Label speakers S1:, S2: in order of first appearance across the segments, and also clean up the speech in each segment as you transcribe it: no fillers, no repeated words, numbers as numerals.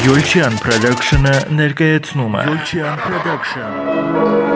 S1: Յոլչյան Production-ը ներկայացնում է Յոլչյան Production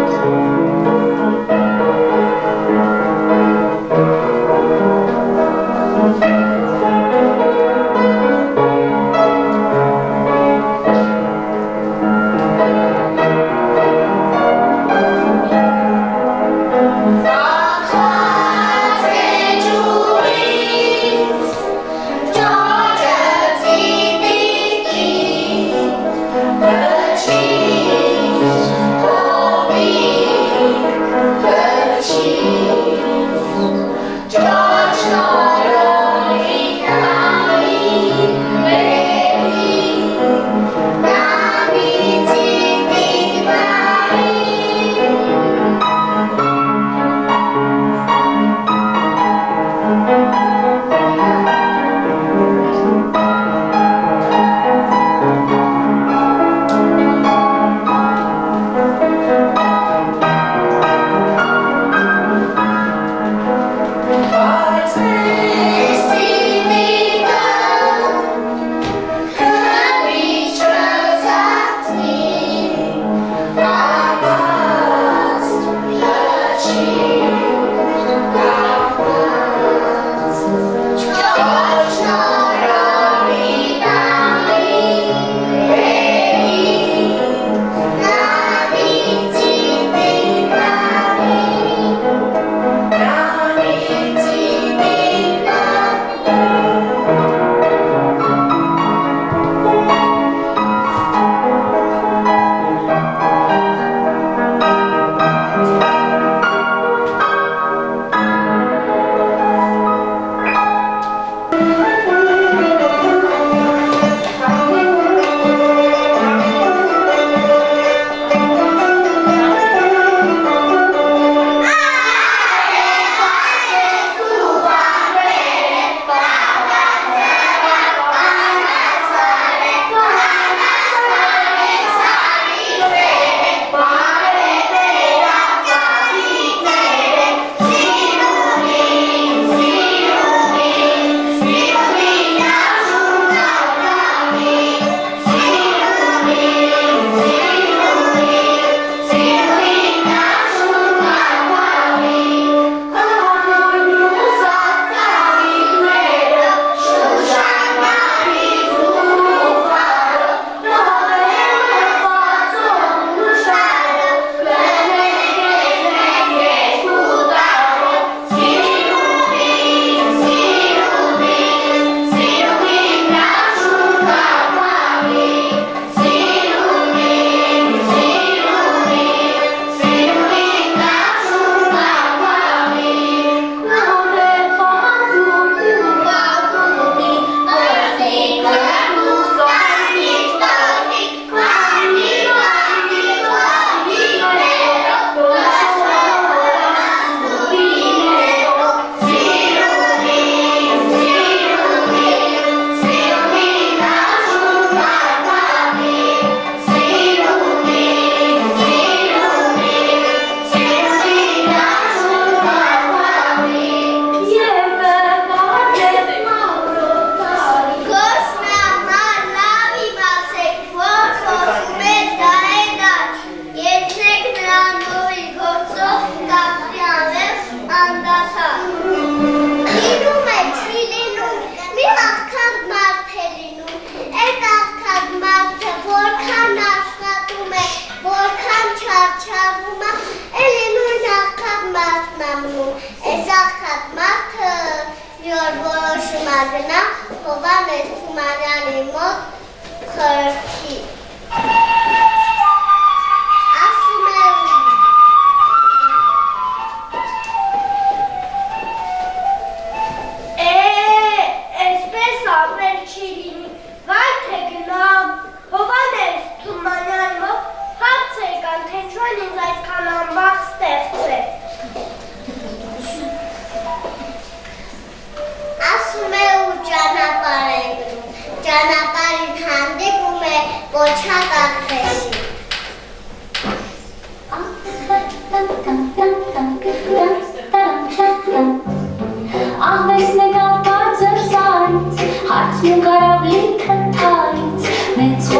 S2: Աղվեսն եկավ բարձր սայից, հարցն ու կարավլի քթայից, մեծ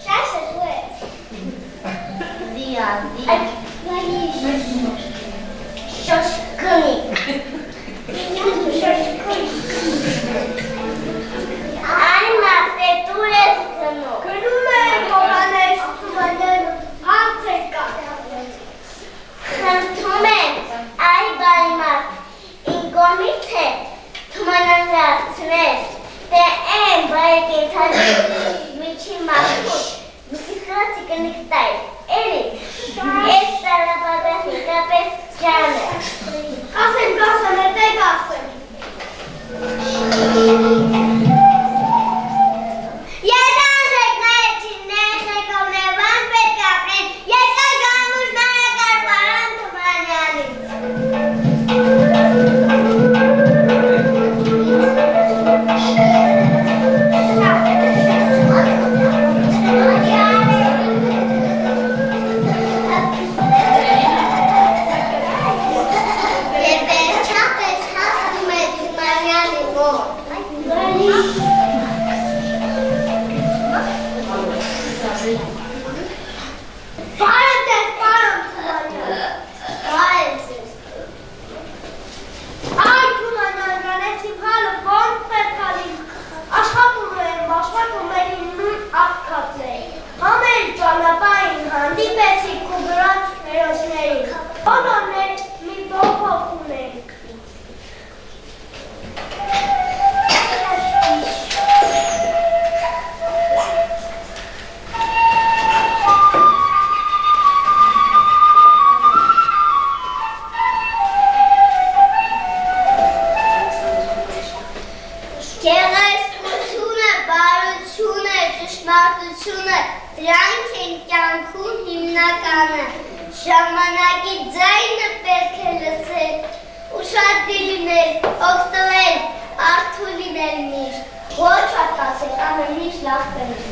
S2: Շաշը դու Տայ, էլի, ես տարապատասի կապես ճանը։
S3: Կասեմ, է տե կասեմ։
S2: Երանժեք նայեցին ներսեք ովնևան պետք ապրեն, ես այ գամուշ նայակար պարան Ժամանակի ձայնը պետք է լսել, ուշադիր լինել, օգտվել, արթուն լինել միշտ, ոչ ատասել, ամեն միշտ լավ կրել։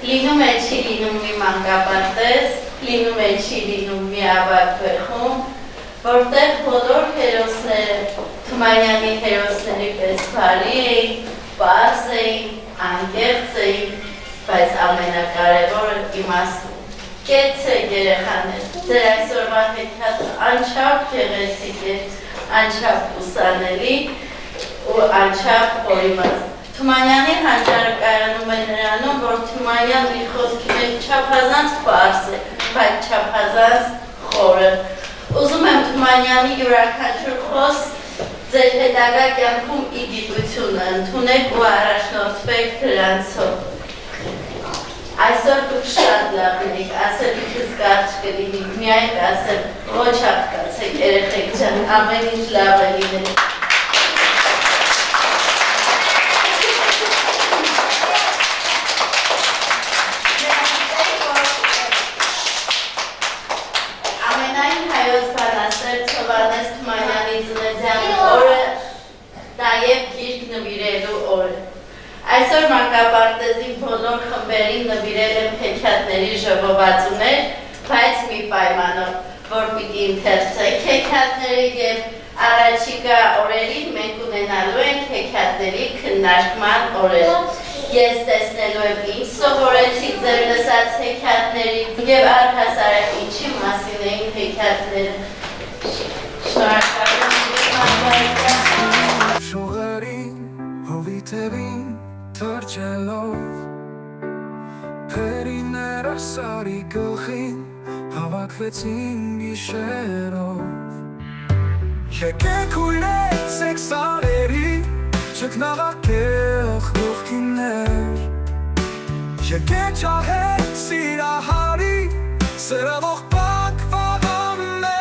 S4: Լինում է չի լինում մի մանկապարտեզ, լինում է չի լինում մի ավագ բեխում, որտեղ բոլոր հերոսները Թումանյանի հերոսների պես բարի էին, պարզ էին, անկեղծ էին, բայց ամենակարևորը իմաստուն։ Կեցեք երեխաներ, ձեր այսօրվա հեքիաթը անչափ գեղեցիկ է, անչափ ուսանելի ու անչափ օրիմաց։ Թումանյանի հանճարը կայանում է նրանում, որ Թումանյան իր խոսքի մեջ չափազանց պարզ է, բայց չափազանց խորը։ Ուզում եմ Թումանյանի յուրաքանչյուր խոսք ձեր հետագա կյանքում ի գիտությունը ընդունեք ու առաջնորդվեք դրանցով։ Այսօր դուք շատ լավ եք, ասելիքս կարճ կլինի, միայն ասել, ոչ աղքացեք երեխեք ջան, ամեն ինչ լավ է լինել։ Ամենայն հայոց բանաստեղծ Հովհաննես Թումանյանի ծննդյան օրը նաև գիրք նվիրելու օրը։ Այսօր մանկապարտեզի բոլոր խմբերին նվիրել եմ հեքիաթների ժողովածուներ, բայց մի պայմանով, որ պիտի ընթերցեք հեքիաթները և առաջիկա օրերին մենք ունենալու ենք հեքիաթների քննարկման օրեր։ Ես տեսնելու եմ ինչ սովորեցիք ձեր լսած հեքիաթներից և առհասարակ ինչի մասին էին հեքիաթները։ Շնորհակալ
S5: Շողերին, հովիտերին, թրջելով Փերիները սարի գլխին, հավաքվեցին գիշերով Եկեք ուրեցեք սարերի, չկնաղակել խրուխքիներ Եկեք ճահեք սիրահարի, սրվող պակվաղաններ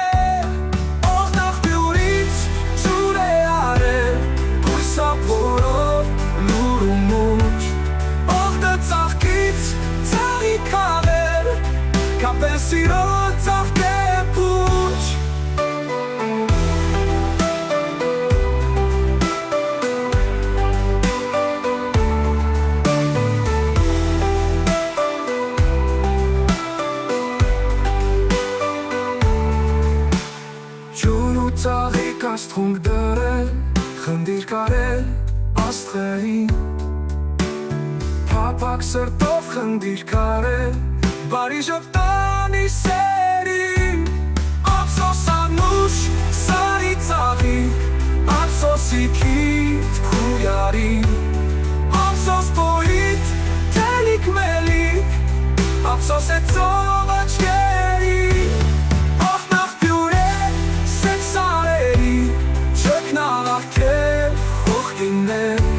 S5: Օղնախ բյուրից ծուր է արել, բույսապորով լուր ու մուչ Օղդը ծաղկից ծաղի կաղեր, կապեն սիրո ծաղկե պուչ Ծաղիկ աստղունք դրել, խնդիր կարել աստղերին Փափակ սրտով խնդիր կարել, բարի ժպտանի սերին Ափսոս անուշ, սարի ծաղիկ, ափսոսի քիթ քույարին Ափսոս բոյիտ, տելիք մելիք, ափսոս է ծով աչկերին Չկնաղակել խոխկիներ